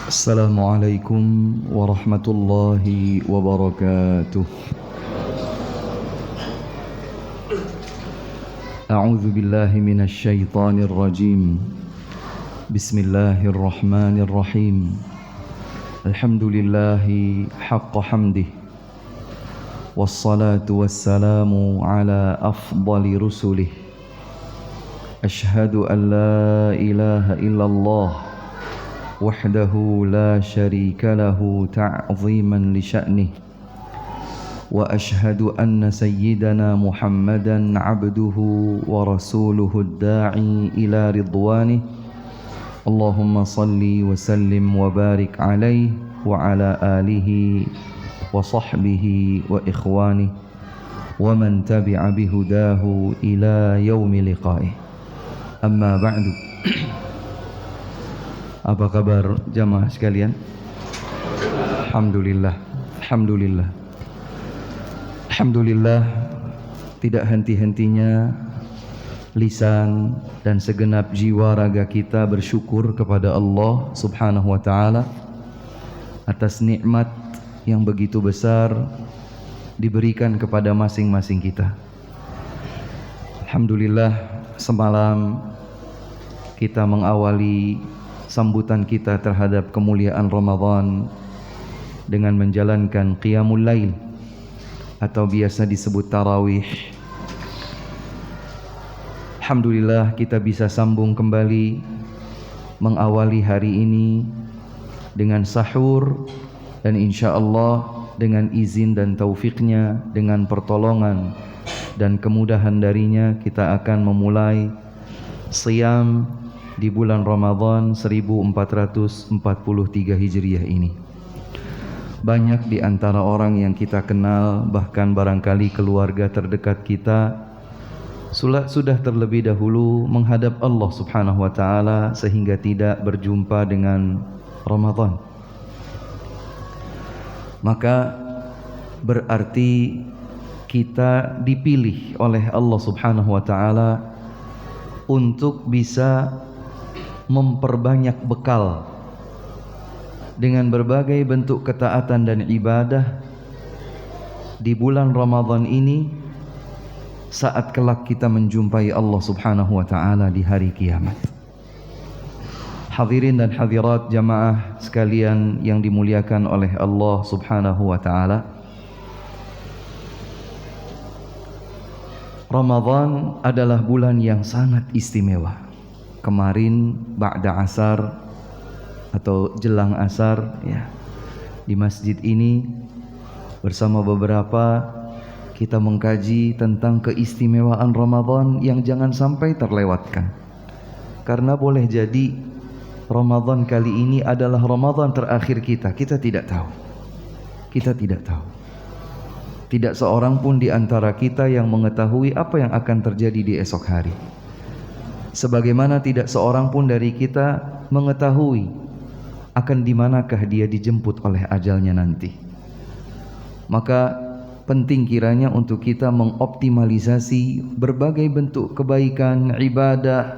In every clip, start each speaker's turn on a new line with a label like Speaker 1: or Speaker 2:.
Speaker 1: السلام عليكم ورحمة الله وبركاته. أعوذ بالله من الشيطان الرجيم. بسم الله الرحمن الرحيم. الحمد لله حق حمده، والصلاة والسلام على أفضل رسله. أشهد أن لا إله إلا الله وحده لا شريك له تعظيما لشأنه، وأشهد أن سيدنا محمدا عبده ورسوله الداعي إلى رضوانه. اللهم صل وسلم وبارك عليه وعلى آله وصحبه وإخوانه ومن تبع بهداه إلى يوم لقائه. أما بعد. Apa kabar jamaah sekalian? Alhamdulillah. Alhamdulillah. Alhamdulillah, tidak henti-hentinya lisan dan segenap jiwa raga kita bersyukur kepada Allah Subhanahu wa taala atas nikmat yang begitu besar diberikan kepada masing-masing kita. Alhamdulillah, semalam kita mengawali sambutan kita terhadap kemuliaan Ramadan dengan menjalankan qiyamul lail atau biasa disebut tarawih. Alhamdulillah, kita bisa sambung kembali mengawali hari ini dengan sahur, dan insyaallah dengan izin dan taufiknya, dengan pertolongan dan kemudahan darinya, kita akan memulai siyam di bulan Ramadan 1443 Hijriah ini. Banyak di antara orang yang kita kenal, bahkan barangkali keluarga terdekat kita, sudah terlebih dahulu menghadap Allah Subhanahu wa taala sehingga tidak berjumpa dengan Ramadan. Maka berarti kita dipilih oleh Allah Subhanahu wa taala untuk bisa memperbanyak bekal dengan berbagai bentuk ketaatan dan ibadah di bulan Ramadan ini, saat kelak kita menjumpai Allah Subhanahu wa taala di hari kiamat. Hadirin dan hadirat jamaah sekalian yang dimuliakan oleh Allah Subhanahu wa taala, Ramadan adalah bulan yang sangat istimewa. Kemarin ba'da asar atau jelang asar ya, di masjid ini bersama beberapa kita mengkaji tentang keistimewaan Ramadan yang jangan sampai terlewatkan. Karena boleh jadi Ramadan kali ini adalah Ramadan terakhir kita. Kita tidak tahu. Kita tidak tahu. Tidak seorang pun di antara kita yang mengetahui apa yang akan terjadi di esok hari. Sebagaimana tidak seorang pun dari kita mengetahui akan di manakah dia dijemput oleh ajalnya nanti. Maka penting kiranya untuk kita mengoptimalisasi berbagai bentuk kebaikan, ibadah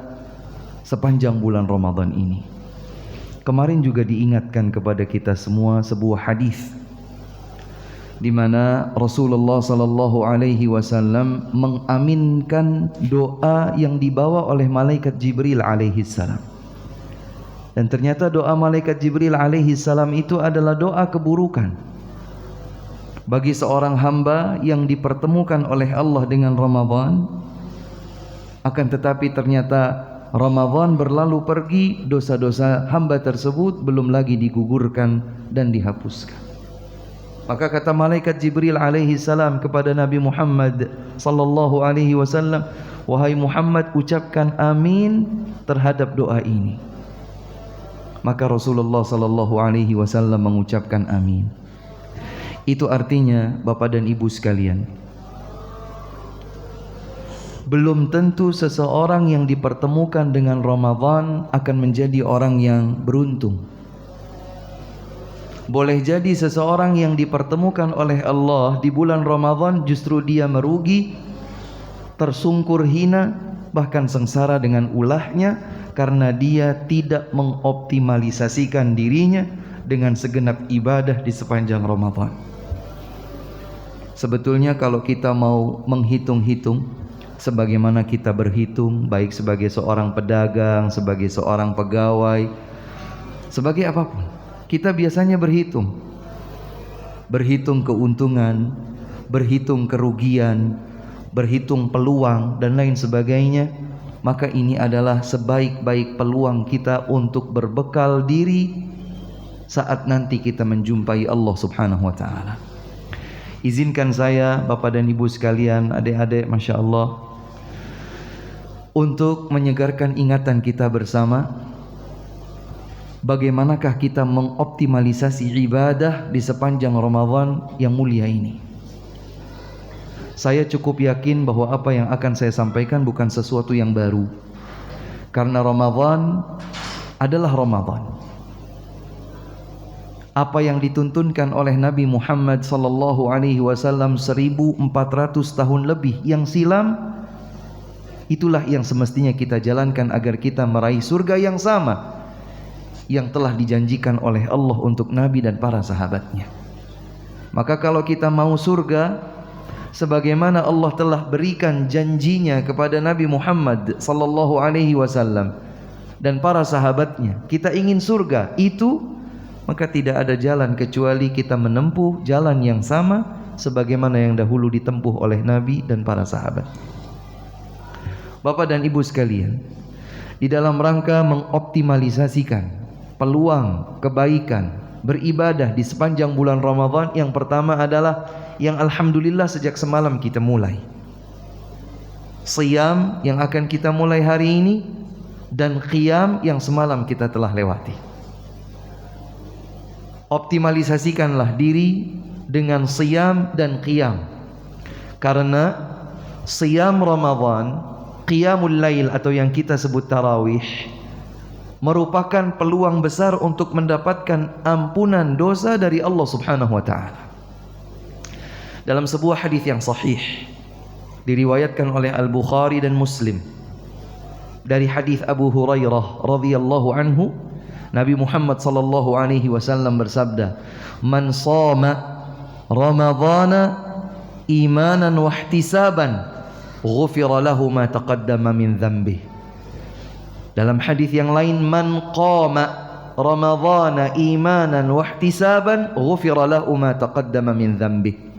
Speaker 1: sepanjang bulan Ramadan ini. Kemarin juga diingatkan kepada kita semua sebuah hadis di mana Rasulullah sallallahu alaihi wasallam mengaminkan doa yang dibawa oleh malaikat Jibril alaihi salam. Dan ternyata doa malaikat Jibril alaihi salam itu adalah doa keburukan bagi seorang hamba yang dipertemukan oleh Allah dengan Ramadan. Akan tetapi ternyata Ramadan berlalu pergi, dosa-dosa hamba tersebut belum lagi digugurkan dan dihapuskan. Maka kata malaikat Jibril alaihi salam kepada Nabi Muhammad sallallahu alaihi wasallam, "Wahai Muhammad, ucapkan amin terhadap doa ini." Maka Rasulullah sallallahu alaihi wasallam mengucapkan amin. Itu artinya, Bapak dan Ibu sekalian, belum tentu seseorang yang dipertemukan dengan Ramadan akan menjadi orang yang beruntung. Boleh jadi seseorang yang dipertemukan oleh Allah di bulan Ramadan justru dia merugi, tersungkur hina, bahkan sengsara dengan ulahnya karena dia tidak mengoptimalisasikan dirinya dengan segenap ibadah di sepanjang Ramadan. Sebetulnya kalau kita mau menghitung-hitung sebagaimana kita berhitung, baik sebagai seorang pedagang, sebagai seorang pegawai, sebagai apapun, kita biasanya berhitung keuntungan, berhitung kerugian, berhitung peluang dan lain sebagainya. Maka ini adalah sebaik-baik peluang kita untuk berbekal diri saat nanti kita menjumpai Allah Subhanahu wa ta'ala. Izinkan saya, Bapak dan Ibu sekalian, adik-adik, Masya Allah, untuk menyegarkan ingatan kita bersama, bagaimanakah kita mengoptimalisasi ibadah di sepanjang Ramadan yang mulia ini. Saya cukup yakin bahwa apa yang akan saya sampaikan bukan sesuatu yang baru, karena Ramadan adalah Ramadan. Apa yang dituntunkan oleh Nabi Muhammad sallallahu alaihi wasallam 1400 tahun lebih yang silam, itulah yang semestinya kita jalankan agar kita meraih surga yang sama yang telah dijanjikan oleh Allah untuk Nabi dan para sahabatnya. Maka kalau kita mau surga sebagaimana Allah telah berikan janjinya kepada Nabi Muhammad sallallahu alaihi wasallam dan para sahabatnya, kita ingin surga itu, maka tidak ada jalan kecuali kita menempuh jalan yang sama sebagaimana yang dahulu ditempuh oleh Nabi dan para sahabat. Bapak dan Ibu sekalian, di dalam rangka mengoptimalisasikan peluang kebaikan beribadah di sepanjang bulan Ramadan, yang pertama adalah yang alhamdulillah sejak semalam kita mulai, Siyam yang akan kita mulai hari ini, dan Qiyam yang semalam kita telah lewati. Optimalisasikanlah diri dengan Siyam dan Qiyam, karena Siyam Ramadan, Qiyamul Lail atau yang kita sebut Tarawih, merupakan peluang besar untuk mendapatkan ampunan dosa dari Allah Subhanahu wa ta'ala. Dalam sebuah hadis yang sahih diriwayatkan oleh Al-Bukhari dan Muslim dari hadis Abu Hurairah radhiyallahu anhu, Nabi Muhammad sallallahu alaihi wasallam bersabda, "Man shama Ramadhana imanan wa ihtisaban, ghufira lahu ma taqaddama min dhanbihi." Dalam hadis yang lain, "Man qama Ramadhana imanan wa ihtisaban, ghufira lahu ma taqaddama min dhanbihi."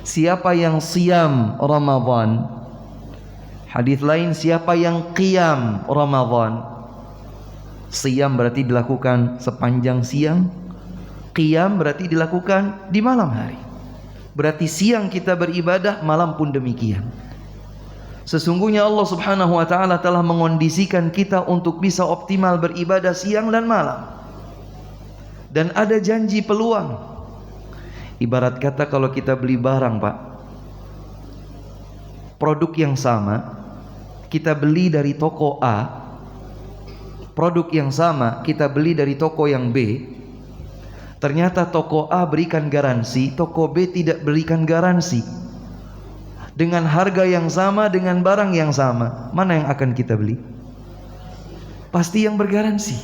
Speaker 1: Siapa yang siam Ramadan, hadis lain, siapa yang qiyam Ramadan. Siyam berarti dilakukan sepanjang siang, qiyam berarti dilakukan di malam hari. Berarti siang kita beribadah, malam pun demikian. Sesungguhnya Allah Subhanahu wa ta'ala telah mengondisikan kita untuk bisa optimal beribadah siang dan malam. Dan ada janji peluang. Ibarat kata kalau kita beli barang, Pak, produk yang sama kita beli dari toko A, produk yang sama kita beli dari toko yang B, ternyata toko A berikan garansi, toko B tidak berikan garansi. Dengan harga yang sama, dengan barang yang sama, mana yang akan kita beli? Pasti yang bergaransi.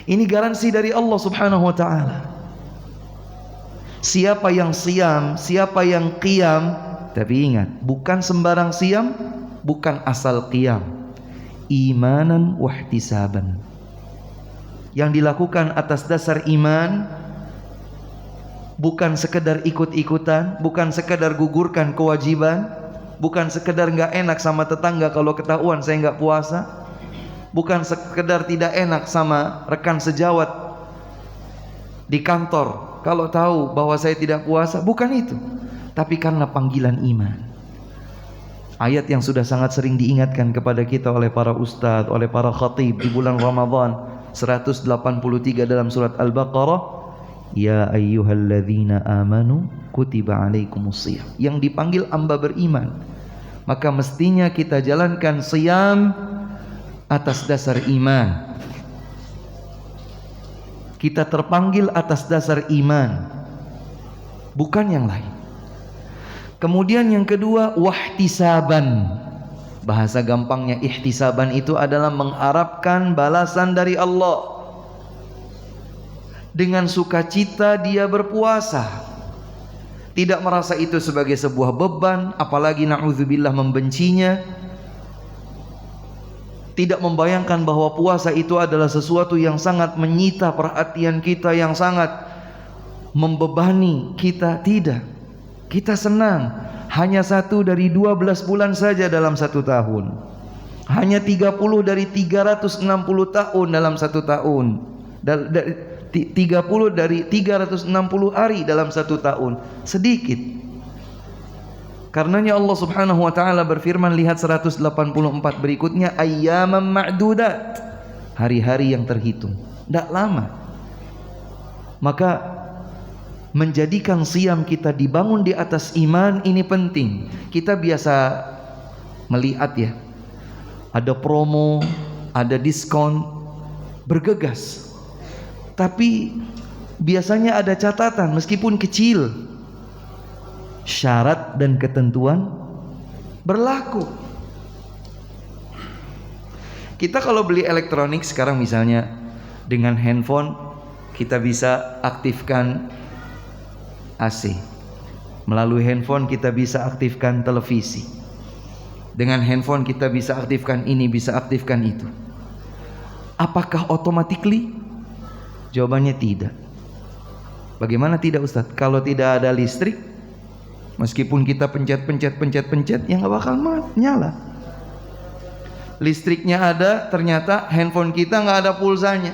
Speaker 1: Ini garansi dari Allah Subhanahu wa ta'ala. Siapa yang siam, siapa yang qiyam, tapi ingat, bukan sembarang siam, bukan asal qiyam, imanan wa ihtisaban, yang dilakukan atas dasar iman, bukan sekedar ikut-ikutan, bukan sekedar gugurkan kewajiban, bukan sekedar nggak enak sama tetangga kalau ketahuan saya nggak puasa, bukan sekedar tidak enak sama rekan sejawat di kantor kalau tahu bahwa saya tidak puasa, bukan itu, tapi karena panggilan iman. Ayat yang sudah sangat sering diingatkan kepada kita oleh para ustadz, oleh para khatib di bulan Ramadan, 183 dalam surat Al-Baqarah, ya ayyuhalladzina amanu kutiba alaikumusiyam, yang dipanggil hamba beriman. Maka mestinya kita jalankan siyam atas dasar iman. Kita terpanggil atas dasar iman, bukan yang lain. Kemudian yang kedua, wahtisaban. Bahasa gampangnya ihtisaban itu adalah mengharapkan balasan dari Allah. dengan sukacita dia berpuasa, tidak merasa itu sebagai sebuah beban, apalagi na'udzubillah membencinya, tidak membayangkan bahwa puasa itu adalah sesuatu yang sangat menyita perhatian kita, yang sangat membebani kita. Tidak, kita senang. Hanya 1 dari 12 bulan saja dalam 1 tahun, hanya 30 dari 360 tahun dalam 1 tahun, 30 dari 360 hari dalam 1 tahun, sedikit. Karenanya Allah Subhanahu wa taala berfirman, lihat 184 berikutnya, ayyaman ma'dudat, hari-hari yang terhitung, tidak lama. Maka menjadikan siam kita dibangun di atas iman ini penting. Kita biasa melihat ya, ada promo, ada diskon, bergegas. Tapi biasanya ada catatan meskipun kecil. Syarat dan ketentuan berlaku. Kita kalau beli elektronik sekarang misalnya, dengan handphone kita bisa aktifkan AC. Melalui handphone kita bisa aktifkan televisi. Dengan handphone kita bisa aktifkan ini, bisa aktifkan itu. Apakah automatically? Jawabannya tidak. Bagaimana tidak, Ustaz? Kalau tidak ada listrik, meskipun kita pencet, ya nggak bakal nyala. Listriknya ada, ternyata handphone kita nggak ada pulsanya,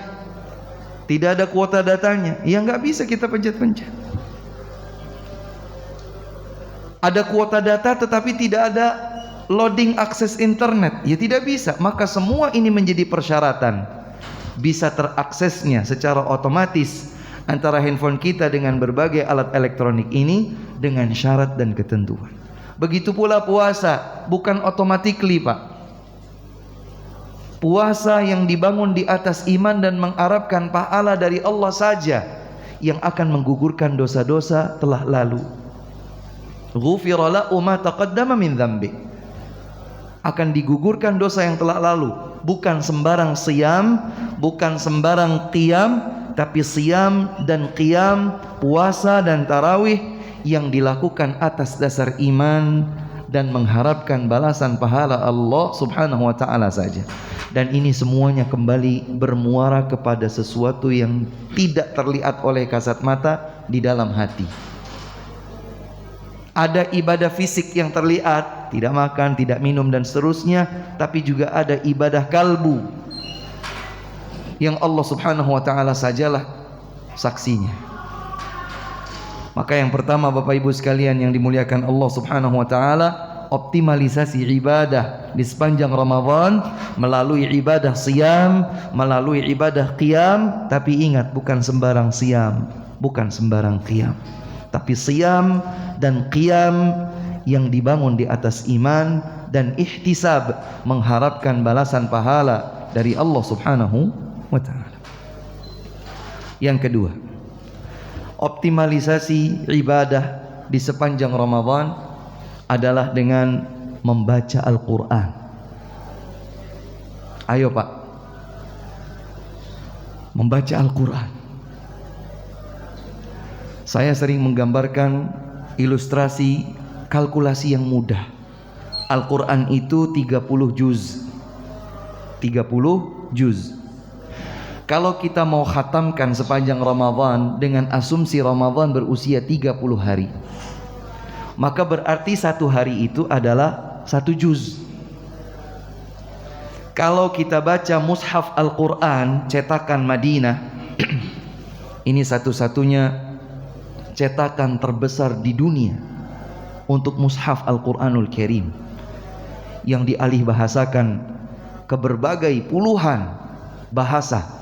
Speaker 1: tidak ada kuota datanya, ya nggak bisa kita pencet. Ada kuota data tetapi tidak ada loading akses internet, ya tidak bisa. Maka semua ini menjadi persyaratan bisa teraksesnya secara otomatis antara handphone kita dengan berbagai alat elektronik ini dengan syarat dan ketentuan. Begitu pula puasa, bukan automatically, Pak. Puasa yang dibangun di atas iman dan mengharapkan pahala dari Allah saja yang akan menggugurkan dosa-dosa telah lalu. Ghufira lahu ma taqaddama min dzambi. Akan digugurkan dosa yang telah lalu. Bukan sembarang siyam, bukan sembarang qiyam, tapi siyam dan qiyam, puasa dan tarawih yang dilakukan atas dasar iman dan mengharapkan balasan pahala Allah Subhanahu wa taala saja. Dan ini semuanya kembali bermuara kepada sesuatu yang tidak terlihat oleh kasat mata di dalam hati. Ada ibadah fisik yang terlihat, tidak makan, tidak minum dan seterusnya, tapi juga ada ibadah kalbu yang Allah Subhanahu wa taala sajalah saksinya. Maka yang pertama Bapak Ibu sekalian yang dimuliakan Allah Subhanahu wa taala, optimalisasi ibadah di sepanjang Ramadan melalui ibadah siyam, melalui ibadah qiyam. Tapi ingat, bukan sembarang siyam, bukan sembarang qiyam, tapi siyam dan qiyam yang dibangun di atas iman dan ihtisab, mengharapkan balasan pahala dari Allah Subhanahu wa taala. Yang kedua, optimalisasi ibadah di sepanjang Ramadan adalah dengan membaca Al-Quran. Ayo Pak, membaca Al-Quran. Saya sering menggambarkan ilustrasi kalkulasi yang mudah. Al-Quran itu 30 juz. 30 juz. Kalau kita mau khatamkan sepanjang Ramadan dengan asumsi Ramadan berusia 30 hari, maka berarti 1 hari itu adalah 1 juz. Kalau kita baca mushaf Al-Quran cetakan Madinah, ini satu-satunya cetakan terbesar di dunia untuk mushaf Al-Quranul Karim yang dialih bahasakan ke berbagai puluhan bahasa.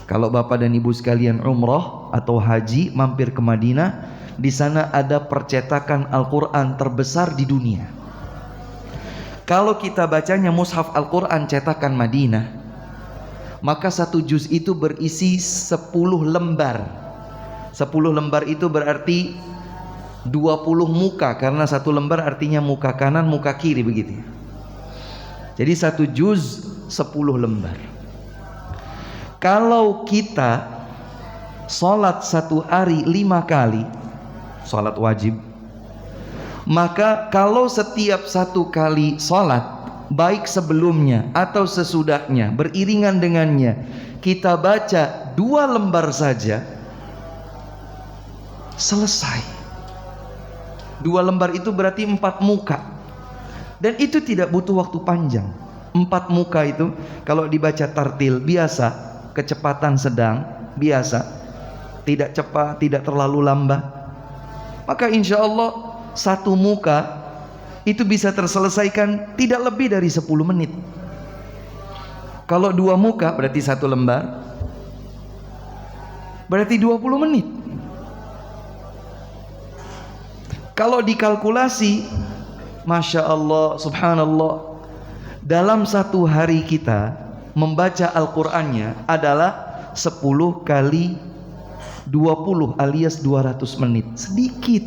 Speaker 1: Kalau Bapak dan Ibu sekalian umrah atau haji mampir ke Madinah, di sana ada percetakan Al-Quran terbesar di dunia. Kalau kita bacanya mushaf Al-Quran cetakan Madinah, maka 1 juz itu berisi 10 lembar. 10 lembar itu berarti 20 muka, karena 1 lembar artinya muka kanan, muka kiri, begitu. Jadi 1 juz 10 lembar. Kalau kita sholat satu hari 5 kali, sholat wajib, maka kalau setiap satu kali sholat, baik sebelumnya atau sesudahnya, beriringan dengannya, kita baca 2 lembar saja, selesai. 2 lembar itu berarti 4 muka. Dan itu tidak butuh waktu panjang. 4 muka itu kalau dibaca tartil biasa, kecepatan sedang biasa, tidak cepat, tidak terlalu lambat, maka insya Allah 1 muka itu bisa terselesaikan tidak lebih dari 10 menit. Kalau 2 muka berarti 1 lembar, berarti 20 menit. Kalau dikalkulasi, Masya Allah, Subhanallah, dalam 1 hari kita membaca Al-Qur'annya adalah 10 kali 20 alias 200 menit. Sedikit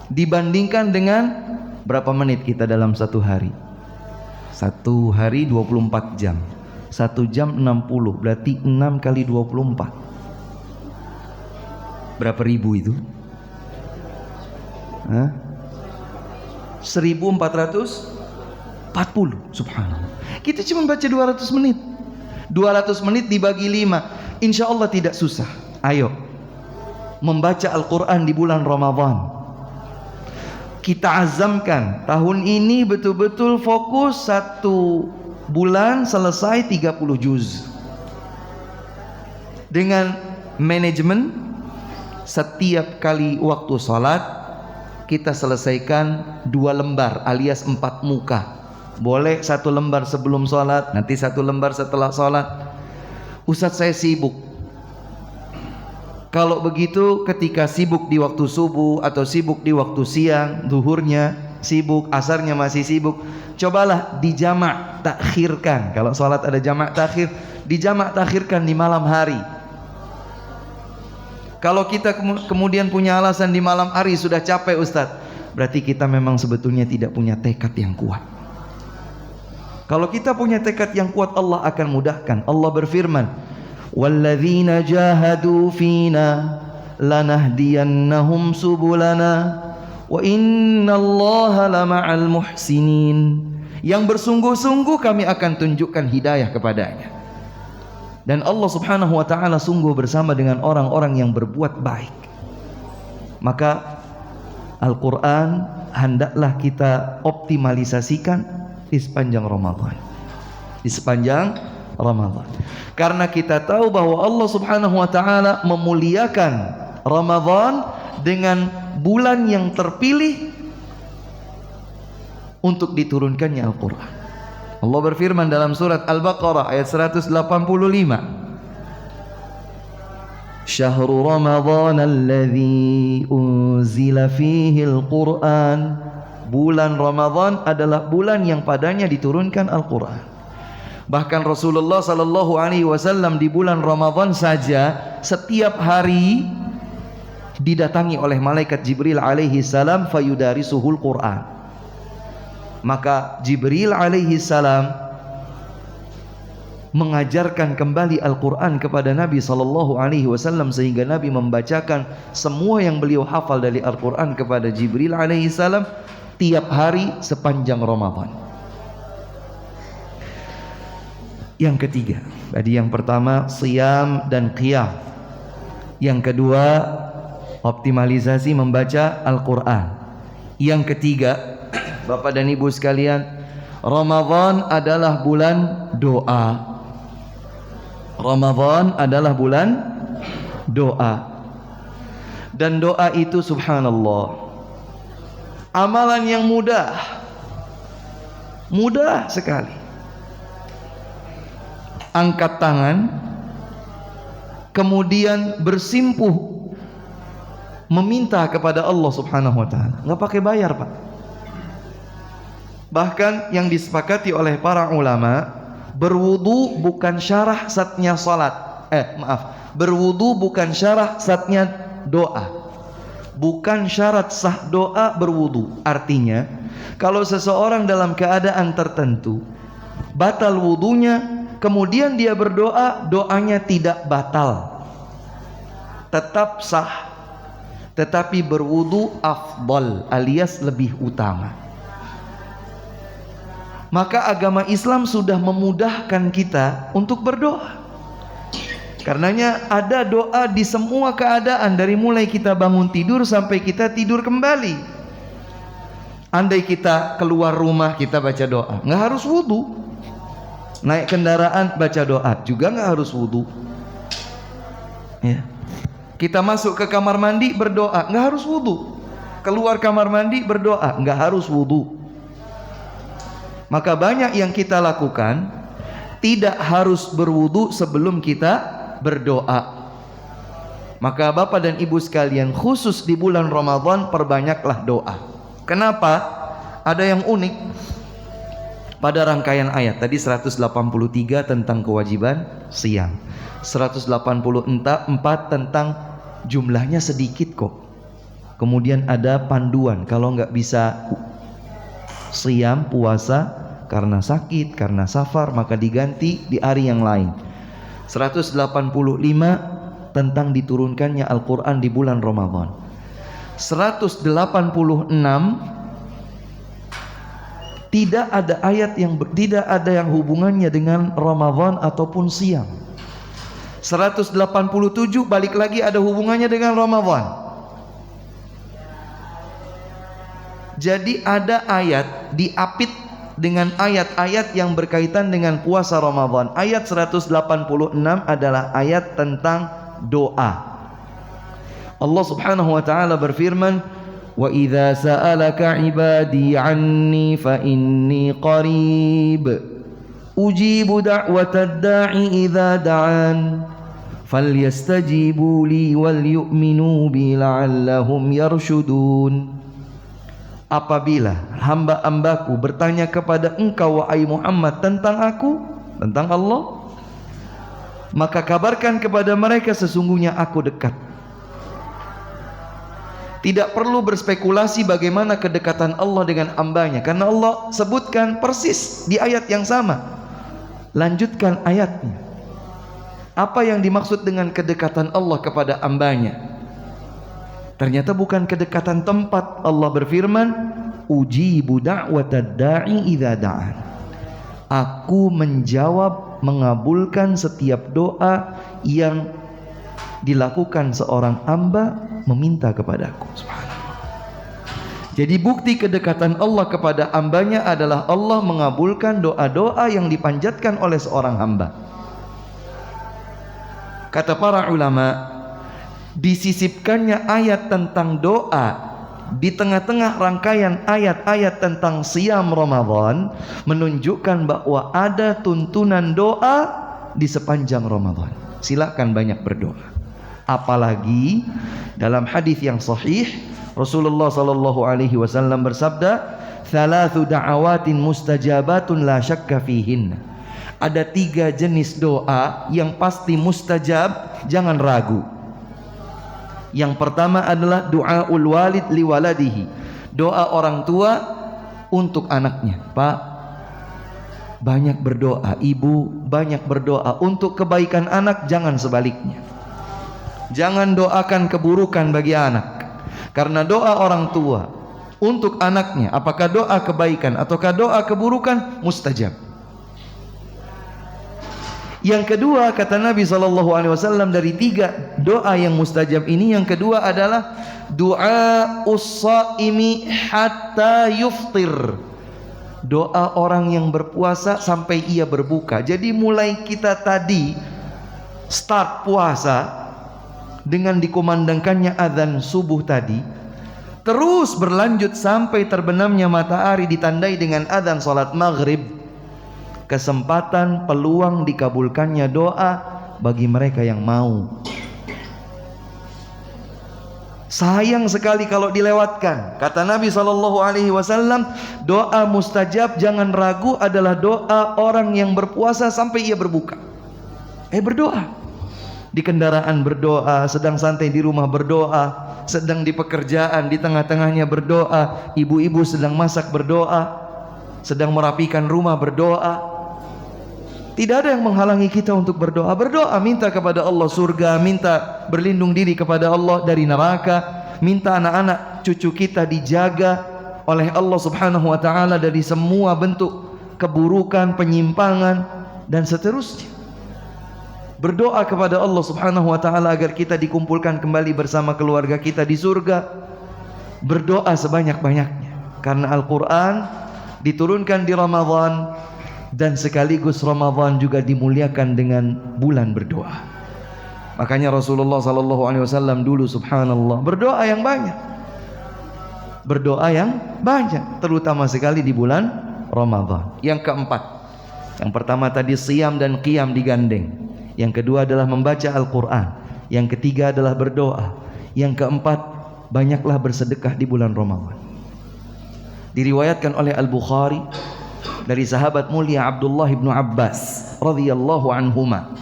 Speaker 1: dibandingkan dengan berapa menit kita dalam 1 hari. 1 hari 24 jam, 1 jam 60, berarti 6 kali 24. Berapa ribu itu? 1440. Subhanallah. Kita cuma baca 200 menit. 200 menit dibagi 5, insya Allah tidak susah. Ayo membaca Al-Quran di bulan Ramadan. Kita azamkan tahun ini betul-betul fokus 1 bulan selesai 30 juz. Dengan manajemen, setiap kali waktu salat kita selesaikan 2 lembar alias 4 muka. Boleh 1 lembar sebelum sholat, nanti 1 lembar setelah sholat. Ustadz, saya sibuk. Kalau begitu ketika sibuk di waktu subuh atau sibuk di waktu siang, zuhurnya sibuk, asarnya masih sibuk, cobalah dijamak takhirkan. Kalau sholat ada jamak takhir, dijamak takhirkan di malam hari. Kalau kita kemudian punya alasan di malam hari sudah capek Ustadz, berarti kita memang sebetulnya tidak punya tekad yang kuat. Kalau kita punya tekad yang kuat, Allah akan mudahkan. Allah berfirman, "Walladzina jahadu fina lanahdiyannahum subulana wa innallaha lama'al muhsinin." Yang bersungguh-sungguh kami akan tunjukkan hidayah kepadanya. Dan Allah Subhanahu wa ta'ala sungguh bersama dengan orang-orang yang berbuat baik. Maka Al-Quran hendaklah kita optimalisasikan di sepanjang Ramadan. Di sepanjang Ramadan. Karena kita tahu bahwa Allah Subhanahu wa ta'ala memuliakan Ramadan dengan bulan yang terpilih untuk diturunkannya Al-Quran. Allah berfirman dalam surat Al-Baqarah ayat 185, Syahrul Ramadhan alladzi unzila fihi al-Qur'an. Bulan Ramadan adalah bulan yang padanya diturunkan Al-Quran. Bahkan Rasulullah sallallahu alaihi wasallam di bulan Ramadan saja setiap hari didatangi oleh malaikat Jibril alaihi salam fayudarisuhul Qur'an. Maka Jibril alaihi salam mengajarkan kembali Al-Quran kepada Nabi sallallahu alaihi wasallam sehingga Nabi membacakan semua yang beliau hafal dari Al-Quran kepada Jibril alaihi salam tiap hari sepanjang Ramadan. Yang ketiga, tadi yang pertama siyam dan qiyam. Yang kedua optimalisasi membaca Al-Quran. Yang ketiga, Bapak dan Ibu sekalian, Ramadan adalah bulan doa. Ramadan adalah bulan doa. Dan doa itu subhanallah, amalan yang mudah. Mudah sekali. Angkat tangan, kemudian bersimpuh meminta kepada Allah Subhanahu wa ta'ala. Nggak pakai bayar, Pak. Bahkan yang disepakati oleh para ulama, berwudu bukan syarah satnya salat. Berwudu bukan syarah satnya doa. Bukan syarat sah doa berwudu. Artinya, kalau seseorang dalam keadaan tertentu batal wudunya, kemudian dia berdoa, doanya tidak batal. tetap sah, tetapi berwudu afdal alias lebih utama. Maka agama Islam sudah memudahkan kita untuk berdoa. Karenanya ada doa di semua keadaan, dari mulai kita bangun tidur sampai kita tidur kembali. Andai kita keluar rumah, kita baca doa, nggak harus wudu. Naik kendaraan baca doa, juga nggak harus wudu. Ya. Kita masuk ke kamar mandi berdoa, nggak harus wudu. Keluar kamar mandi berdoa, nggak harus wudu. Maka banyak yang kita lakukan tidak harus berwudu sebelum kita berdoa. Maka Bapak dan Ibu sekalian, khusus di bulan Ramadan perbanyaklah doa. Kenapa? Ada yang unik pada rangkaian ayat tadi, 183 tentang kewajiban siam, 184 tentang jumlahnya sedikit kok. Kemudian ada panduan, kalau nggak bisa siam puasa karena sakit, karena safar, maka diganti di hari yang lain. 185 tentang diturunkannya Al-Quran di bulan Ramadan. 186 tidak ada ayat yang tidak ada yang hubungannya dengan Ramadan ataupun siam. 187 balik lagi ada hubungannya dengan Ramadan. Jadi ada ayat diapit dengan ayat-ayat yang berkaitan dengan puasa Ramadan. Ayat 186 adalah ayat tentang doa. Allah Subhanahu wa taala berfirman, "Wa idza sa'alaka 'ibadi 'anni fa inni qarib ujibu da'watad da'i idza da'an falyastajibu li wal yu'minu bi la'allahum yarshudun." Apabila hamba-hambaku bertanya kepada engkau wahai Muhammad tentang aku, tentang Allah, maka kabarkan kepada mereka sesungguhnya aku dekat. Tidak perlu berspekulasi bagaimana kedekatan Allah dengan hambanya, karena Allah sebutkan persis di ayat yang sama. Lanjutkan ayatnya. Apa yang dimaksud dengan kedekatan Allah kepada hambanya? Ternyata bukan kedekatan tempat. Allah berfirman, ujibu da'watad da'i idza da'an. Aku menjawab, mengabulkan setiap doa yang dilakukan seorang hamba meminta kepadaku. Subhanallah. Jadi bukti kedekatan Allah kepada hambanya adalah Allah mengabulkan doa-doa yang dipanjatkan oleh seorang hamba. Kata para ulama, disisipkannya ayat tentang doa di tengah-tengah rangkaian ayat-ayat tentang siam Ramadan menunjukkan bahwa ada tuntunan doa di sepanjang Ramadan. Silakan banyak berdoa. Apalagi dalam hadis yang sahih Rasulullah sallallahu alaihi wasallam bersabda, "Thalathu da'awatin mustajabatun la syakka fihinna." Ada 3 jenis doa yang pasti mustajab, jangan ragu. Yang pertama adalah du'aul walid liwaladihi, doa orang tua untuk anaknya. Pak, banyak berdoa, ibu banyak berdoa untuk kebaikan anak, jangan sebaliknya. Jangan doakan keburukan bagi anak, karena doa orang tua untuk anaknya, apakah doa kebaikan ataukah doa keburukan, mustajab. Yang kedua, kata Nabi SAW, dari 3 doa yang mustajab ini, yang kedua adalah doa us-shaimi hatta yuftir, doa orang yang berpuasa sampai ia berbuka. Jadi mulai kita tadi start puasa dengan dikumandangkannya azan subuh tadi, terus berlanjut sampai terbenamnya matahari ditandai dengan azan salat maghrib. Kesempatan, peluang dikabulkannya doa bagi mereka yang mau. Sayang sekali kalau dilewatkan. Kata Nabi SAW, doa mustajab jangan ragu adalah doa orang yang berpuasa sampai ia berbuka. Berdoa di kendaraan, berdoa sedang santai di rumah, berdoa sedang di pekerjaan, di tengah-tengahnya berdoa, ibu-ibu sedang masak berdoa, sedang merapikan rumah berdoa. Tidak ada yang menghalangi kita untuk berdoa. Berdoa, minta kepada Allah surga, minta berlindung diri kepada Allah dari neraka, minta anak-anak cucu kita dijaga oleh Allah Subhanahu wa taala dari semua bentuk keburukan, penyimpangan dan seterusnya. Berdoa kepada Allah Subhanahu wa taala agar kita dikumpulkan kembali bersama keluarga kita di surga. Berdoa sebanyak-banyaknya karena Al-Qur'an diturunkan di Ramadan dan sekaligus Ramadan juga dimuliakan dengan bulan berdoa. Makanya Rasulullah sallallahu alaihi wasallam dulu subhanallah berdoa yang banyak. Berdoa yang banyak, terutama sekali di bulan Ramadan. Yang keempat, yang pertama tadi siyam dan qiyam digandeng. Yang kedua adalah membaca Al-Qur'an. Yang ketiga adalah berdoa. Yang keempat, banyaklah bersedekah di bulan Ramadan. Diriwayatkan oleh Al-Bukhari dari sahabat mulia Abdullah bin Abbas radhiyallahu anhuma.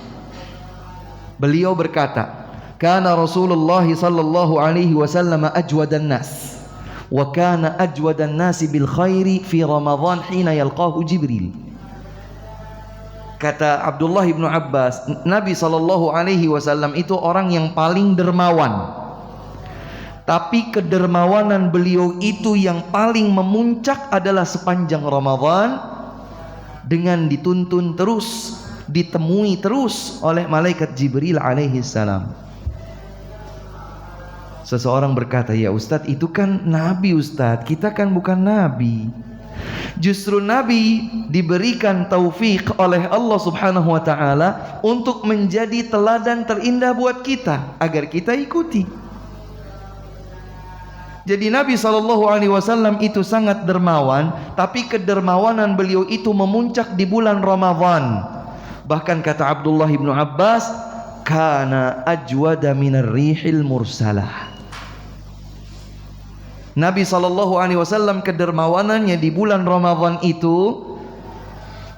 Speaker 1: Beliau berkata, "Kana Rasulullah sallallahu alaihi wasallam ajwadan nas wa kana ajwadan nasi bil khairi fi Ramadan hina yalqahu Jibril." Kata Abdullah bin Abbas, Nabi sallallahu alaihi wasallam itu orang yang paling dermawan. Tapi kedermawanan beliau itu yang paling memuncak adalah sepanjang Ramadan dengan dituntun terus, ditemui terus oleh malaikat Jibril alaihi salam. Seseorang berkata, "Ya Ustadz, itu kan Nabi Ustadz, kita kan bukan Nabi." Justru Nabi diberikan taufik oleh Allah Subhanahu wa taala untuk menjadi teladan terindah buat kita agar kita ikuti. Jadi Nabi SAW itu sangat dermawan, tapi kedermawanan beliau itu memuncak di bulan Ramadan. Bahkan kata Abdullah bin Abbas, kana ajwada minar rihil mursalah. Nabi SAW kedermawanannya di bulan Ramadan itu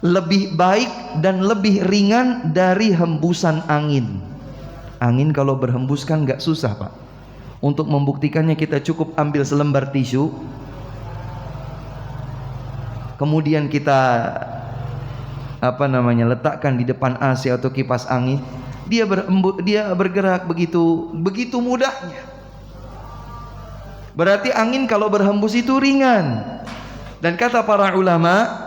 Speaker 1: lebih baik dan lebih ringan dari hembusan angin. Angin kalau berhembus kan gak susah Pak. Untuk membuktikannya kita cukup ambil selembar tisu, kemudian kita letakkan di depan AC atau kipas angin, dia bergerak begitu mudahnya. Berarti angin kalau berhembus itu ringan. Dan kata para ulama,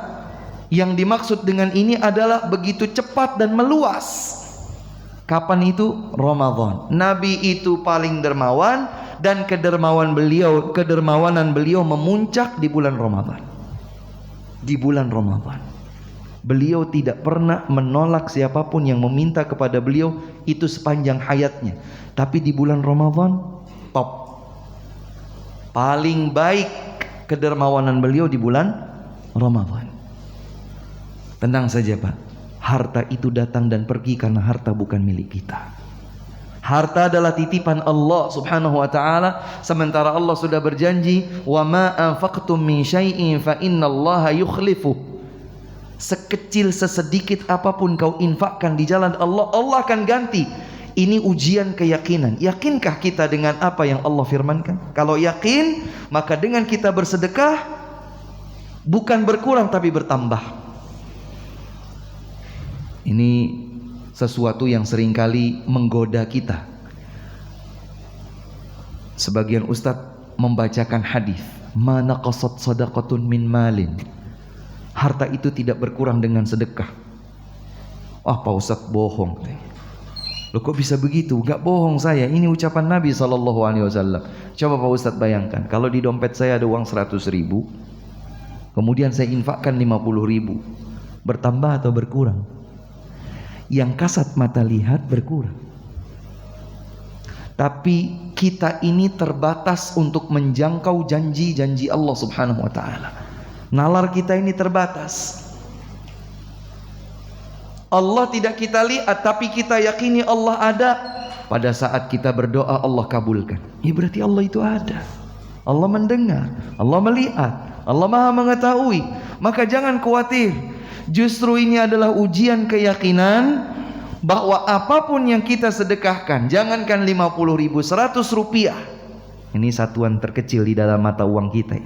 Speaker 1: yang dimaksud dengan ini adalah begitu cepat dan meluas. Kapan itu? Ramadan. Nabi itu paling dermawan dan kedermawanan beliau memuncak di bulan Ramadan. Di bulan Ramadan. Beliau tidak pernah menolak siapapun yang meminta kepada beliau itu sepanjang hayatnya. Tapi di bulan Ramadan top. Paling baik kedermawanan beliau di bulan Ramadan. Tenang saja Pak. Harta itu datang dan pergi karena harta bukan milik kita. Harta adalah titipan Allah Subhanahu wa taala, sementara Allah sudah berjanji, "Wa ma anfaqtum min syai'in fa innallaha yukhlifu." Sekecil sesedikit apapun kau infakkan di jalan Allah, Allah akan ganti. Ini ujian keyakinan. Yakinkah kita dengan apa yang Allah firmankan? Kalau yakin, maka dengan kita bersedekah bukan berkurang tapi bertambah. Ini sesuatu yang seringkali menggoda kita. Sebagian ustadz membacakan hadis, "Ma naqasat sadaqatun min malin." Harta itu tidak berkurang dengan sedekah. Ah, Pak Ustadz bohong. Loh kok bisa begitu? Gak bohong saya. Ini ucapan Nabi SAW. Coba Pak Ustadz bayangkan, kalau di dompet saya ada uang 100.000, kemudian saya infakkan 50.000, bertambah atau berkurang? Yang kasat mata lihat berkurang. Tapi kita ini terbatas untuk menjangkau janji-janji Allah Subhanahu wa taala. Nalar kita ini terbatas. Allah tidak kita lihat, tapi kita yakini Allah ada. Pada saat kita berdoa Allah kabulkan. Ya berarti Allah itu ada. Allah mendengar, Allah melihat, Allah Maha mengetahui. Maka jangan khawatir. Justru ini adalah ujian keyakinan bahwa apapun yang kita sedekahkan, jangankan 50.000, 100 rupiah. Ini satuan terkecil di dalam mata uang kita.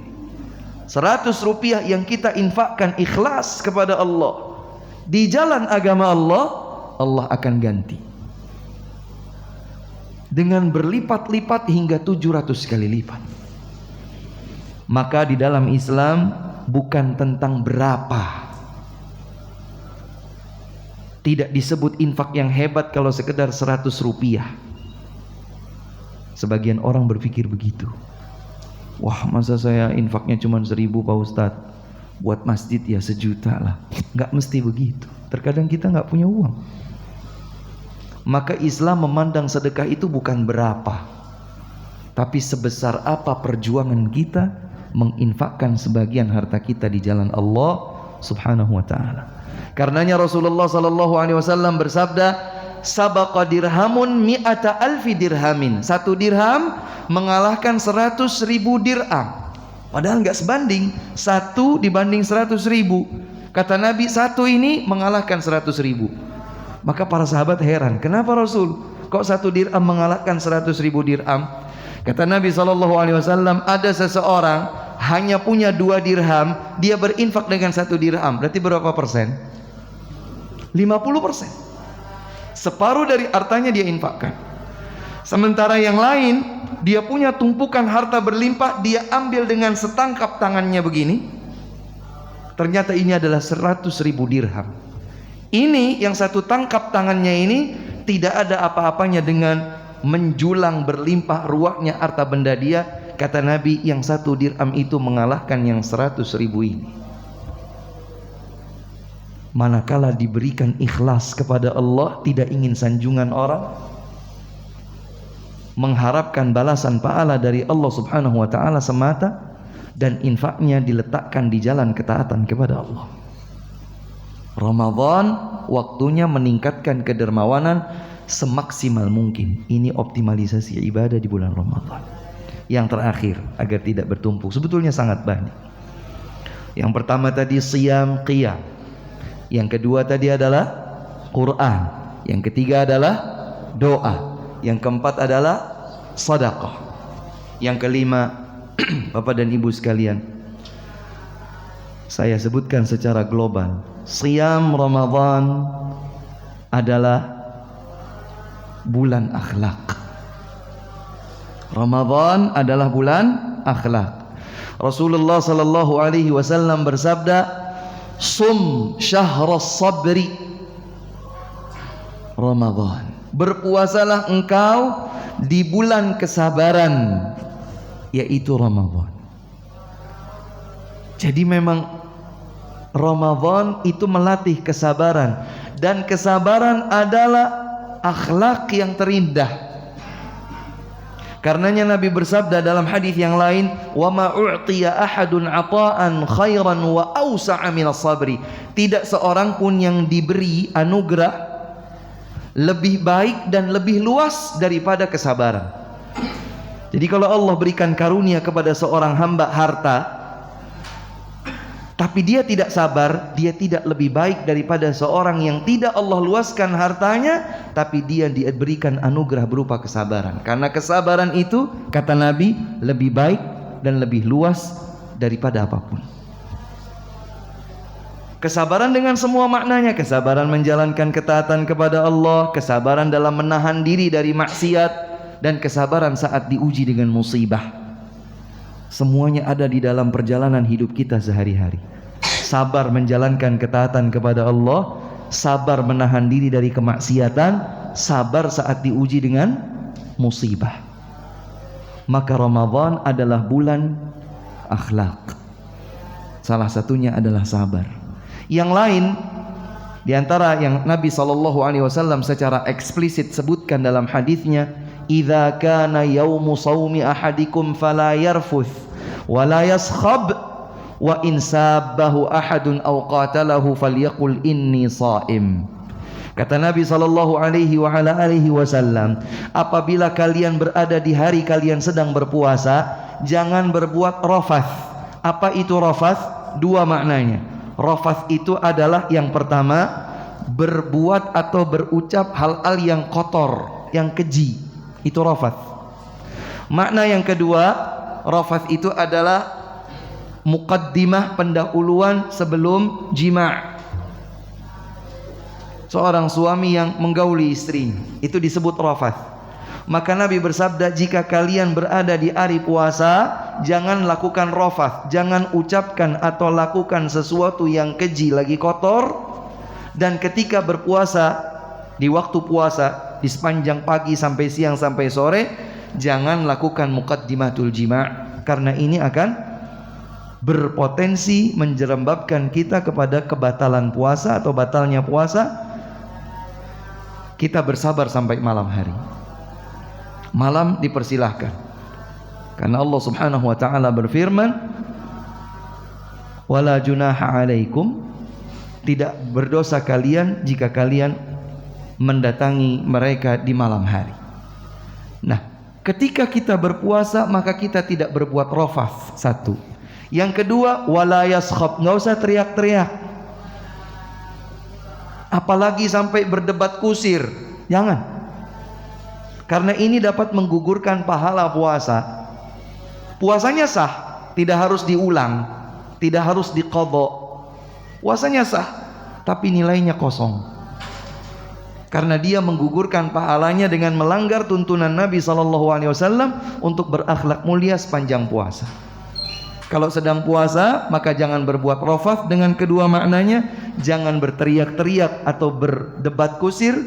Speaker 1: 100 rupiah yang kita infakkan ikhlas kepada Allah, di jalan agama Allah, Allah akan ganti dengan berlipat-lipat hingga 700 kali lipat. Maka di dalam Islam bukan tentang berapa. Tidak disebut infak yang hebat kalau sekedar 100 rupiah. Sebagian orang berpikir begitu. Wah, masa saya infaknya cuma 1000 Pak Ustadz, buat masjid ya 1 juta lah. Gak mesti begitu. Terkadang kita gak punya uang. Maka Islam memandang sedekah itu bukan berapa, tapi sebesar apa perjuangan kita menginfakkan sebagian harta kita di jalan Allah Subhanahu wa ta'ala. Karenanya Rasulullah sallallahu alaihi wasallam bersabda, sabaqa dirhamun mi'ata alfi dirhamin. 1 dirham mengalahkan 100.000 dirham. Padahal enggak sebanding, 1 dibanding 100.000. Kata Nabi, 1 ini mengalahkan 100.000. Maka para sahabat heran, kenapa Rasul? Kok 1 dirham mengalahkan 100.000 dirham? Kata Nabi SAW, ada seseorang hanya punya 2 dirham, dia berinfak dengan 1 dirham. Berarti berapa persen? 50%. Separuh dari hartanya dia infakkan. Sementara yang lain, dia punya tumpukan harta berlimpah, dia ambil dengan setangkap tangannya begini. Ternyata ini adalah 100.000 dirham. Ini yang 1 tangkap tangannya ini tidak ada apa-apanya dengan menjulang berlimpah ruahnya harta benda dia. Kata Nabi, yang 1 dirham itu mengalahkan yang 100.000 ini. Manakala diberikan ikhlas kepada Allah, tidak ingin sanjungan orang, mengharapkan balasan pahala dari Allah Subhanahu wa ta'ala semata, dan infaknya diletakkan di jalan ketaatan kepada Allah. Ramadan waktunya meningkatkan kedermawanan semaksimal mungkin. Ini optimalisasi ibadah di bulan Ramadan. Yang terakhir, agar tidak bertumpuk, sebetulnya sangat banyak. Yang pertama tadi siyam qiyam, yang kedua tadi adalah Quran, yang ketiga adalah doa, yang keempat adalah sedekah, yang kelima Bapak dan Ibu sekalian, saya sebutkan secara global, siyam Ramadan adalah bulan akhlak. Ramadan adalah bulan akhlak. Rasulullah sallallahu alaihi wasallam bersabda, sum syahras sabri Ramadan. Berpuasalah engkau di bulan kesabaran, yaitu Ramadan. Jadi memang Ramadan itu melatih kesabaran, dan kesabaran adalah akhlak yang terindah. Karenanya Nabi bersabda dalam hadis yang lain, wa ma u'tiya ahadun ata'an khairan wa awsa'a minas sabri. Tidak seorang pun yang diberi anugerah lebih baik dan lebih luas daripada kesabaran. Jadi kalau Allah berikan karunia kepada seorang hamba harta, tapi dia tidak sabar, dia tidak lebih baik daripada seorang yang tidak Allah luaskan hartanya, tapi dia diberikan anugerah berupa kesabaran. Karena kesabaran itu, kata Nabi, lebih baik dan lebih luas daripada apapun. Kesabaran dengan semua maknanya, kesabaran menjalankan ketaatan kepada Allah, kesabaran dalam menahan diri dari maksiat, dan kesabaran saat diuji dengan musibah. Semuanya ada di dalam perjalanan hidup kita sehari-hari. Sabar menjalankan ketaatan kepada Allah, sabar menahan diri dari kemaksiatan, sabar saat diuji dengan musibah. Maka Ramadan adalah bulan akhlak. Salah satunya adalah sabar. Yang lain di antara yang Nabi SAW secara eksplisit sebutkan dalam hadisnya, idza kana yaumu shaumi ahadikum fala yarfuth wa la yaskhab wa in sabbahu ahadun aw qatalahu falyaqul inni shaim. Kata Nabi SAW, apabila kalian berada di hari kalian sedang berpuasa, jangan berbuat rafath. Apa itu rafath? 2 maknanya. Rafath itu adalah yang pertama, berbuat atau berucap hal-hal yang kotor, yang keji. Itu rafath. Makna yang kedua, rafath itu adalah muqaddimah, pendahuluan sebelum jima'. seorang suami yang menggauli istrinya, itu disebut rafath. Maka Nabi bersabda, jika kalian berada di hari puasa, jangan lakukan rafath, jangan ucapkan atau lakukan sesuatu yang keji lagi kotor. Dan ketika berpuasa, di waktu puasa, di sepanjang pagi sampai siang sampai sore, jangan lakukan muqaddimatul jima', karena ini akan berpotensi menjerembabkan kita kepada kebatalan puasa atau batalnya puasa. Kita bersabar sampai malam hari. Malam dipersilahkan, karena Allah Subhanahu wa ta'ala berfirman, wala junaha alaikum, tidak berdosa kalian jika kalian mendatangi mereka di malam hari. Nah, ketika kita berpuasa maka kita tidak berbuat rafath, satu. Yang kedua, wala yaskhab, enggak usah teriak-teriak, apalagi sampai berdebat kusir, jangan. Karena ini dapat menggugurkan pahala puasa. Puasanya sah, tidak harus diulang, tidak harus diqadha. Puasanya sah, tapi nilainya kosong. Karena dia menggugurkan pahalanya dengan melanggar tuntunan Nabi SAW untuk berakhlak mulia sepanjang puasa. Kalau sedang puasa, maka jangan berbuat rafath dengan kedua maknanya. Jangan berteriak-teriak atau berdebat kusir.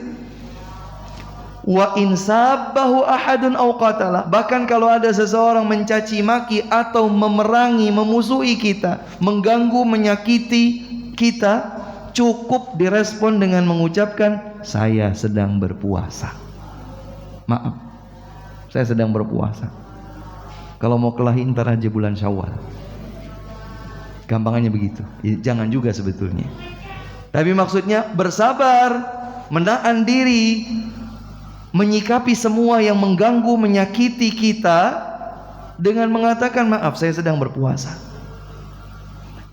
Speaker 1: Wa insabbahu ahadun aw qatala, bahkan kalau ada seseorang mencaci maki atau memerangi, memusuhi kita, mengganggu, menyakiti kita, cukup direspon dengan mengucapkan, saya sedang berpuasa. Maaf, saya sedang berpuasa. Kalau mau kelahi ntar aja bulan Syawal. Gampangannya begitu. Jangan juga sebetulnya. Tapi maksudnya bersabar, menahan diri, menyikapi semua yang mengganggu, menyakiti kita dengan mengatakan, maaf, saya sedang berpuasa.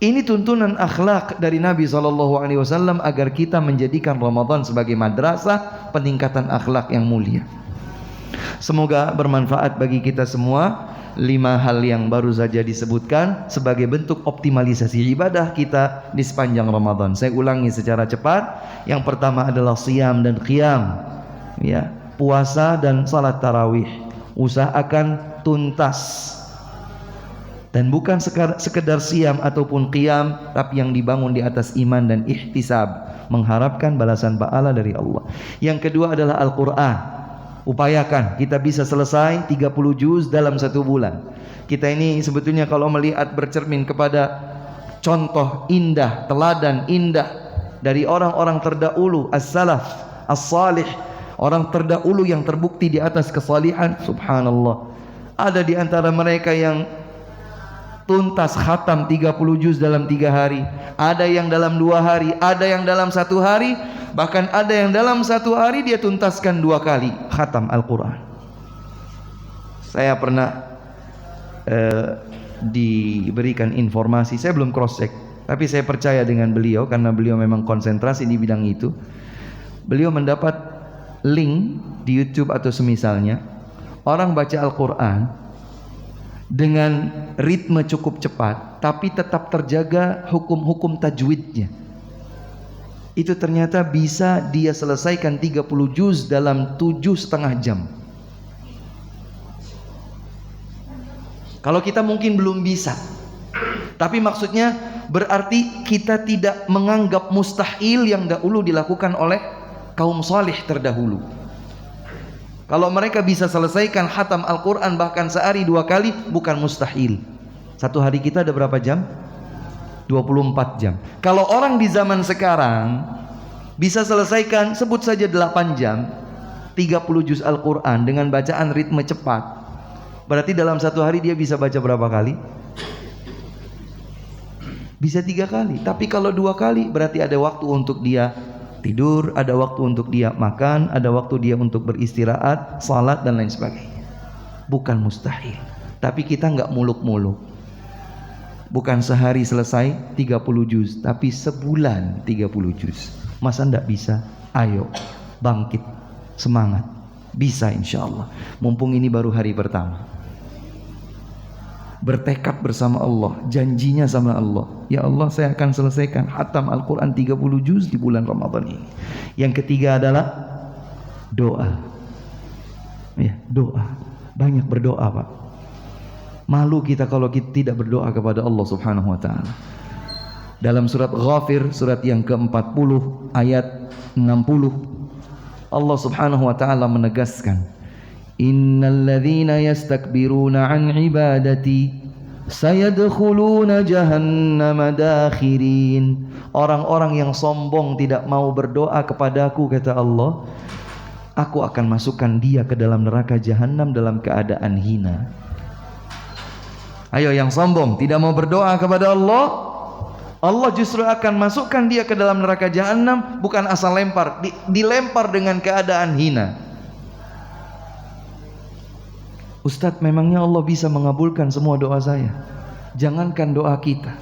Speaker 1: Ini tuntunan akhlak dari Nabi SAW agar kita menjadikan Ramadan sebagai madrasah peningkatan akhlak yang mulia. Semoga bermanfaat bagi kita semua. 5 hal yang baru saja disebutkan sebagai bentuk optimalisasi ibadah kita di sepanjang Ramadan. Saya ulangi secara cepat. Yang pertama adalah siyam dan qiyam, ya, puasa dan salat tarawih. Usahakan tuntas, dan bukan sekedar siyam ataupun qiyam, tapi yang dibangun di atas iman dan ihtisab, mengharapkan balasan pahala dari Allah. Yang kedua adalah Al-Quran. Upayakan kita bisa selesai 30 juz dalam 1 bulan. Kita ini sebetulnya kalau melihat bercermin kepada contoh indah, teladan indah dari orang-orang terdahulu, as-salaf, as-salih, orang terdahulu yang terbukti di atas kesalihan, subhanallah. Ada di antara mereka yang tuntas khatam 30 juz dalam 3 hari, ada yang dalam 2 hari, ada yang dalam 1 hari, bahkan ada yang dalam 1 hari dia tuntaskan 2 kali khatam Al-Quran. Saya pernah diberikan informasi, saya belum cross check, tapi saya percaya dengan beliau karena beliau memang konsentrasi di bidang itu. Beliau mendapat link di YouTube atau semisalnya, orang baca Al-Quran dengan ritme cukup cepat tapi tetap terjaga hukum-hukum tajwidnya. Itu ternyata bisa dia selesaikan 30 juz dalam 7,5 jam. Kalau kita mungkin belum bisa, tapi maksudnya berarti kita tidak menganggap mustahil yang dahulu dilakukan oleh kaum salih terdahulu. Kalau mereka bisa selesaikan khatam Al-Quran bahkan sehari 2 kali, bukan mustahil. 1 hari kita ada berapa jam? 24 jam. Kalau orang di zaman sekarang bisa selesaikan sebut saja 8 jam 30 juz Al-Quran dengan bacaan ritme cepat, berarti dalam 1 hari dia bisa baca berapa kali? Bisa 3 kali. Tapi kalau 2 kali berarti ada waktu untuk dia tidur, ada waktu untuk dia makan, ada waktu dia untuk beristirahat, salat dan lain sebagainya. Bukan mustahil. Tapi kita nggak muluk-muluk. Bukan sehari selesai 30 juz, tapi sebulan 30 juz. Masa nggak bisa? Ayo bangkit, semangat. Bisa insya Allah. Mumpung ini baru hari pertama. bertekad bersama Allah, janjinya sama Allah, ya Allah saya akan selesaikan khatam Al-Quran 30 juz di bulan Ramadan ini. Yang ketiga adalah doa. Ya, doa. Banyak berdoa, Pak. Malu kita kalau kita tidak berdoa kepada Allah Subhanahu wa taala. Dalam surat Ghafir, surat yang ke-40 ayat 60, Allah Subhanahu wa taala menegaskan, innal ladzina yastakbiruna an ibadati sayadkhuluna jahannama dakhirin. Orang-orang yang sombong tidak mau berdoa kepadaku, kata Allah, aku akan masukkan dia ke dalam neraka jahanam dalam keadaan hina. Ayo yang sombong tidak mau berdoa kepada Allah, Allah justru akan masukkan dia ke dalam neraka jahanam, bukan asal lempar, dilempar dengan keadaan hina. Ustadz, memangnya Allah bisa mengabulkan semua doa saya? Jangankan doa kita,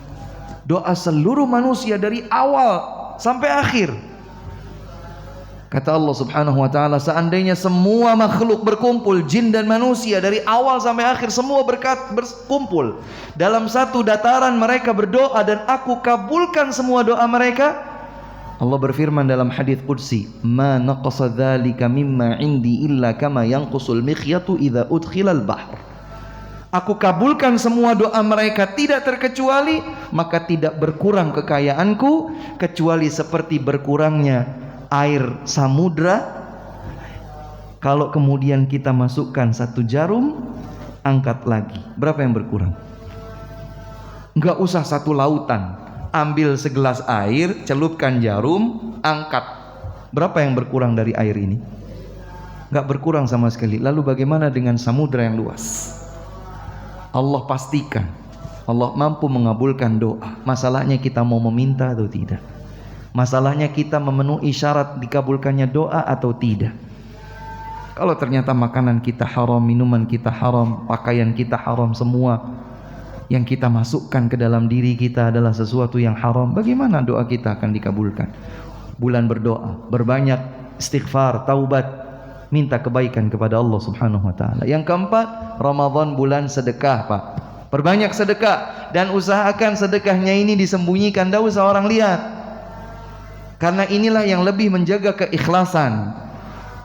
Speaker 1: doa seluruh manusia dari awal sampai akhir. Kata Allah Subhanahu wa taala, seandainya semua makhluk berkumpul, jin dan manusia, dari awal sampai akhir semua berkumpul dalam satu dataran, mereka berdoa dan aku kabulkan semua doa mereka. Allah berfirman dalam hadits qudsi, ma naqasa dzalika mimma indi illa kama yanqusul mikhyatu idza udkhilal bahr. Aku kabulkan semua doa mereka tidak terkecuali, maka tidak berkurang kekayaanku kecuali seperti berkurangnya air samudra kalau kemudian kita masukkan satu jarum, angkat lagi. Berapa yang berkurang? Enggak usah satu lautan, ambil segelas air, celupkan jarum, angkat. Berapa yang berkurang dari air ini? Enggak berkurang sama sekali. Lalu bagaimana dengan samudra yang luas? Allah pastikan Allah mampu mengabulkan doa. Masalahnya kita mau meminta atau tidak. Masalahnya kita memenuhi syarat dikabulkannya doa atau tidak. Kalau ternyata makanan kita haram, minuman kita haram, pakaian kita haram, semua yang kita masukkan ke dalam diri kita adalah sesuatu yang haram, bagaimana doa kita akan dikabulkan? Bulan berdoa, berbanyak istighfar, taubat, minta kebaikan kepada Allah Subhanahu wa taala. Yang keempat, Ramadan bulan sedekah, Pak. Perbanyak sedekah dan usahakan sedekahnya ini disembunyikan, tidak usah orang lihat. Karena inilah yang lebih menjaga keikhlasan.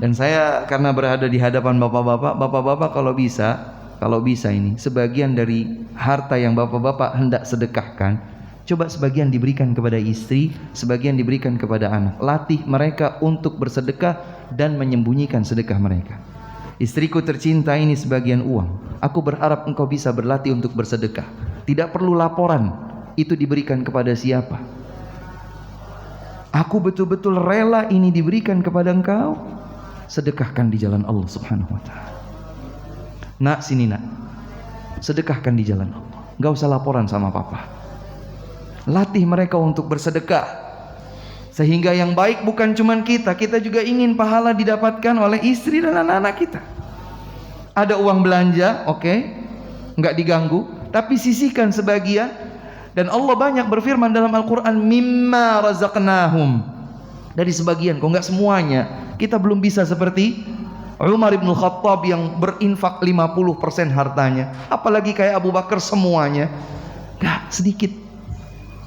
Speaker 1: Dan saya karena berada di hadapan bapak-bapak kalau bisa ini sebagian dari harta yang bapak-bapak hendak sedekahkan, coba sebagian diberikan kepada istri, sebagian diberikan kepada anak. Latih mereka untuk bersedekah dan menyembunyikan sedekah mereka. Istriku tercinta, ini sebagian uang, aku berharap engkau bisa berlatih untuk bersedekah. Tidak perlu laporan itu diberikan kepada siapa. Aku betul-betul rela ini diberikan kepada engkau. Sedekahkan di jalan Allah Subhanahu wa taala. Nak, sini nak, sedekahkan di jalan Allah, enggak usah laporan sama papa. Latih mereka untuk bersedekah, sehingga yang baik bukan cuma kita juga ingin pahala didapatkan oleh istri dan anak-anak kita. Ada uang belanja, oke, enggak diganggu, tapi sisihkan sebagian. Dan Allah banyak berfirman dalam Al-Quran, mimma razaqnahum, dari sebagian, kok enggak semuanya. Kita belum bisa seperti Umar ibn Khattab yang berinfak 50% hartanya, apalagi kayak Abu Bakar semuanya. Enggak, sedikit.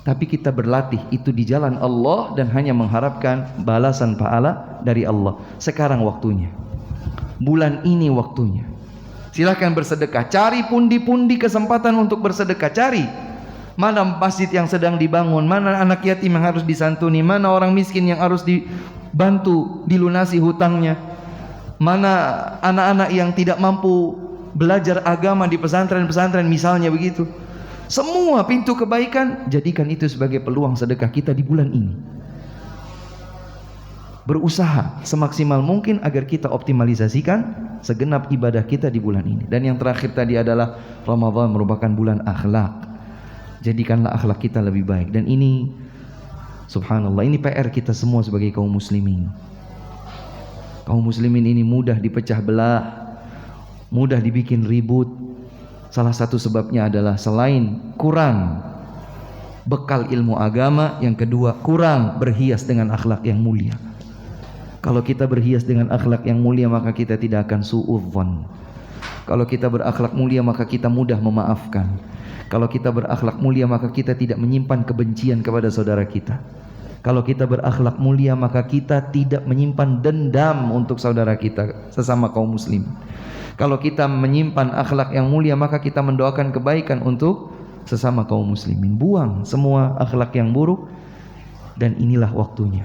Speaker 1: Tapi kita berlatih itu di jalan Allah dan hanya mengharapkan balasan pahala dari Allah. Sekarang waktunya, bulan ini waktunya. Silahkan bersedekah, cari pundi-pundi kesempatan untuk bersedekah, cari. Mana masjid yang sedang dibangun, mana anak yatim yang harus disantuni, mana orang miskin yang harus dibantu dilunasi hutangnya, mana anak-anak yang tidak mampu belajar agama di pesantren-pesantren misalnya begitu. Semua pintu kebaikan, jadikan itu sebagai peluang sedekah kita di bulan ini. Berusaha semaksimal mungkin agar kita optimalisasikan segenap ibadah kita di bulan ini. Dan yang terakhir tadi adalah Ramadan merupakan bulan akhlak. Jadikanlah akhlak kita lebih baik. Dan ini subhanallah, ini PR kita semua sebagai kaum muslimin. Kaum muslimin ini mudah dipecah belah, mudah dibikin ribut. Salah satu sebabnya adalah selain kurang bekal ilmu agama, yang kedua kurang berhias dengan akhlak yang mulia. Kalau kita berhias dengan akhlak yang mulia, maka kita tidak akan suudzon. Kalau kita berakhlak mulia maka kita mudah memaafkan. Kalau kita berakhlak mulia maka kita tidak menyimpan kebencian kepada saudara kita. Kalau kita berakhlak mulia maka kita tidak menyimpan dendam untuk saudara kita sesama kaum muslim. Kalau kita menyimpan akhlak yang mulia maka kita mendoakan kebaikan untuk sesama kaum muslimin. Buang semua akhlak yang buruk, dan inilah waktunya.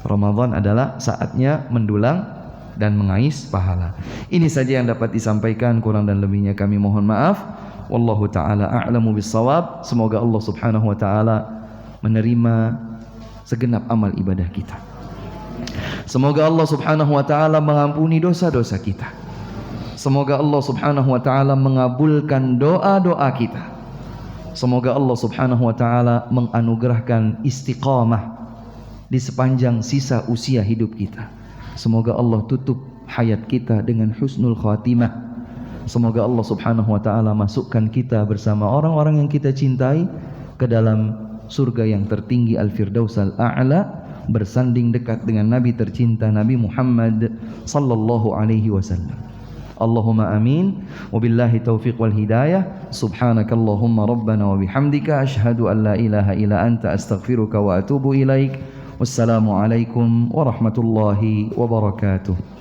Speaker 1: Ramadan adalah saatnya mendulang dan mengais pahala. Ini saja yang dapat disampaikan, kurang dan lebihnya kami mohon maaf. Wallahu ta'ala a'lamu bis-shawab. Semoga Allah subhanahu wa ta'ala menerima segenap amal ibadah kita. Semoga Allah subhanahu wa ta'ala mengampuni dosa-dosa kita. Semoga Allah subhanahu wa ta'ala mengabulkan doa-doa kita. Semoga Allah subhanahu wa ta'ala menganugerahkan istiqamah di sepanjang sisa usia hidup kita. Semoga Allah tutup hayat kita dengan husnul khatimah. Semoga Allah subhanahu wa ta'ala masukkan kita bersama orang-orang yang kita cintai ke dalam surga yang tertinggi Al-Firdaus Al-A'la, bersanding dekat dengan Nabi tercinta Nabi Muhammad sallallahu alaihi wasallam. Allahumma amin. Wabillahi taufiq wal hidayah. Subhanakallahumma rabbana wa bihamdika asyhadu an la ilaha illa anta astaghfiruka wa atubu ilaik. Wassalamu alaikum warahmatullahi wabarakatuh.